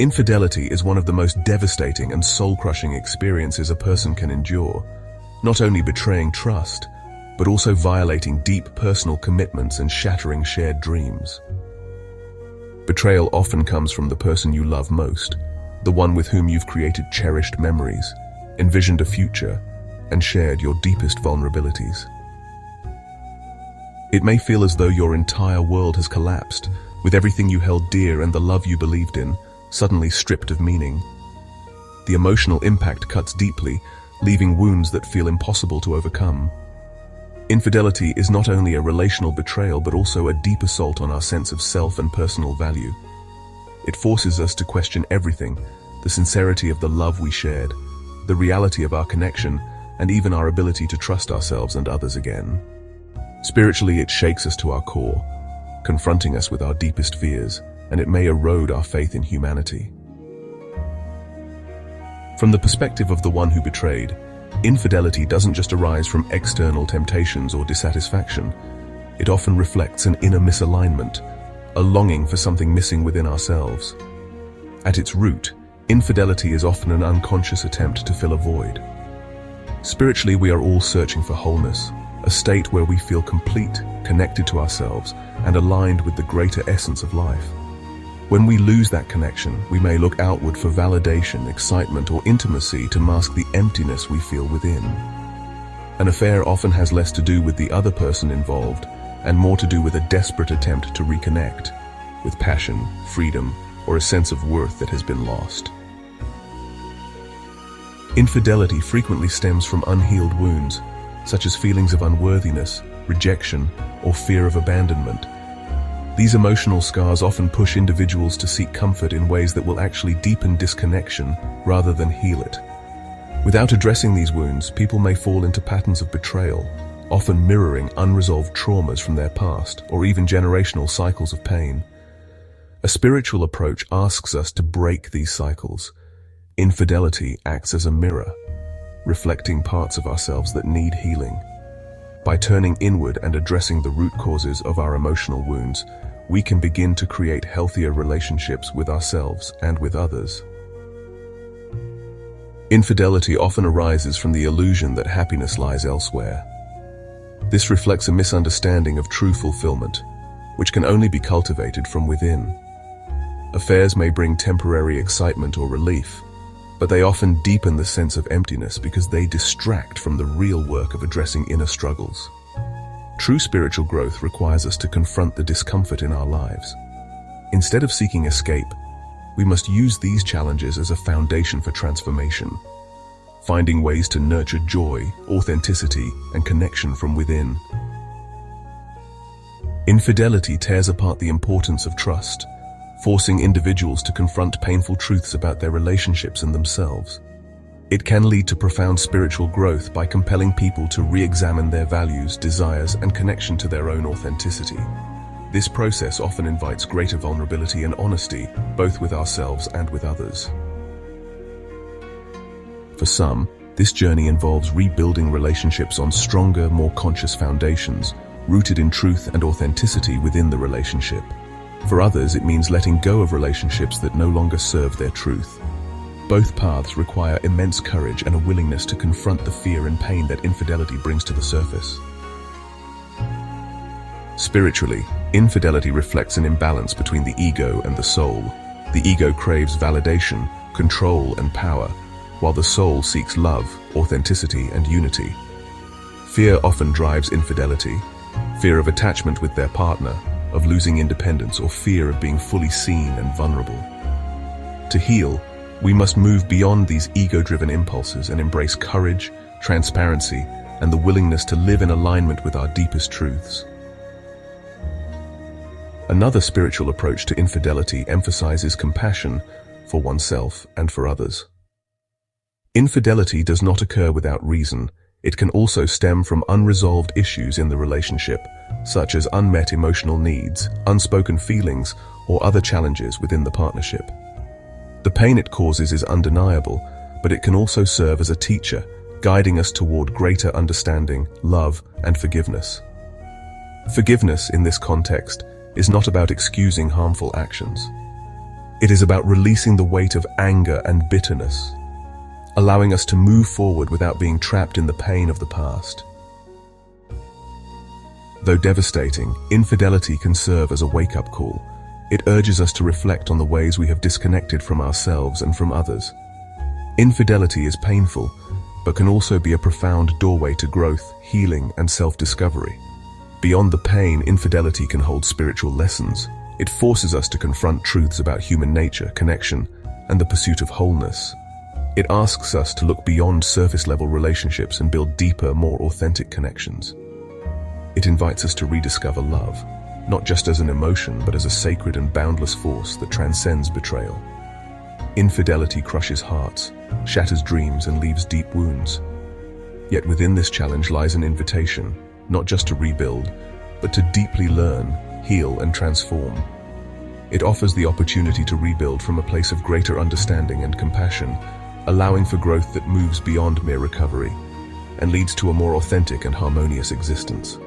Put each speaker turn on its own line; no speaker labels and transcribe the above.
Infidelity is one of the most devastating and soul-crushing experiences a person can endure, not only betraying trust, but also violating deep personal commitments and shattering shared dreams. Betrayal often comes from the person you love most, the one with whom you've created cherished memories, envisioned a future, and shared your deepest vulnerabilities. It may feel as though your entire world has collapsed, with everything you held dear and the love you believed in suddenly stripped of meaning. The emotional impact cuts deeply, leaving wounds that feel impossible to overcome. Infidelity is not only a relational betrayal but also a deep assault on our sense of self and personal value. It forces us to question everything: the sincerity of the love we shared, the reality of our connection, and even our ability to trust ourselves and others again. Spiritually, it shakes us to our core, confronting us with our deepest fears, and it may erode our faith in humanity. From the perspective of the one who betrayed, infidelity doesn't just arise from external temptations or dissatisfaction. It often reflects an inner misalignment, a longing for something missing within ourselves. At its root, infidelity is often an unconscious attempt to fill a void. Spiritually, we are all searching for wholeness, a state where we feel complete, connected to ourselves, and aligned with the greater essence of life. When we lose that connection, we may look outward for validation, excitement, or intimacy to mask the emptiness we feel within. An affair often has less to do with the other person involved, and more to do with a desperate attempt to reconnect, with passion, freedom, or a sense of worth that has been lost. Infidelity frequently stems from unhealed wounds, such as feelings of unworthiness, rejection, or fear of abandonment. These emotional scars often push individuals to seek comfort in ways that will actually deepen disconnection rather than heal it. Without addressing these wounds, people may fall into patterns of betrayal, often mirroring unresolved traumas from their past or even generational cycles of pain. A spiritual approach asks us to break these cycles. Infidelity acts as a mirror, reflecting parts of ourselves that need healing. By turning inward and addressing the root causes of our emotional wounds, we can begin to create healthier relationships with ourselves and with others. Infidelity often arises from the illusion that happiness lies elsewhere. This reflects a misunderstanding of true fulfillment, which can only be cultivated from within. Affairs may bring temporary excitement or relief, but they often deepen the sense of emptiness because they distract from the real work of addressing inner struggles. True spiritual growth requires us to confront the discomfort in our lives. Instead of seeking escape, we must use these challenges as a foundation for transformation, finding ways to nurture joy, authenticity, and connection from within. Infidelity tears apart the importance of trust, forcing individuals to confront painful truths about their relationships and themselves. It can lead to profound spiritual growth by compelling people to re-examine their values, desires, and connection to their own authenticity. This process often invites greater vulnerability and honesty, both with ourselves and with others. For some, this journey involves rebuilding relationships on stronger, more conscious foundations, rooted in truth and authenticity within the relationship. For others, it means letting go of relationships that no longer serve their truth. Both paths require immense courage and a willingness to confront the fear and pain that infidelity brings to the surface. Spiritually, infidelity reflects an imbalance between the ego and the soul. The ego craves validation, control, and power, while the soul seeks love, authenticity, and unity. Fear often drives infidelity. Fear of attachment with their partner, of losing independence, or fear of being fully seen and vulnerable. To heal, we must move beyond these ego-driven impulses and embrace courage, transparency, and the willingness to live in alignment with our deepest truths. Another spiritual approach to infidelity emphasizes compassion for oneself and for others. Infidelity does not occur without reason. It can also stem from unresolved issues in the relationship, such as unmet emotional needs, unspoken feelings, or other challenges within the partnership. The pain it causes is undeniable, but it can also serve as a teacher, guiding us toward greater understanding, love, and forgiveness. Forgiveness, in this context, is not about excusing harmful actions. It is about releasing the weight of anger and bitterness, allowing us to move forward without being trapped in the pain of the past. Though devastating, infidelity can serve as a wake-up call. It urges us to reflect on the ways we have disconnected from ourselves and from others. Infidelity is painful, but can also be a profound doorway to growth, healing, and self-discovery. Beyond the pain, infidelity can hold spiritual lessons. It forces us to confront truths about human nature, connection, and the pursuit of wholeness. It asks us to look beyond surface-level relationships and build deeper, more authentic connections. It invites us to rediscover love, not just as an emotion, but as a sacred and boundless force that transcends betrayal. Infidelity crushes hearts, shatters dreams, and leaves deep wounds. Yet within this challenge lies an invitation, not just to rebuild, but to deeply learn, heal, and transform. It offers the opportunity to rebuild from a place of greater understanding and compassion, allowing for growth that moves beyond mere recovery and leads to a more authentic and harmonious existence.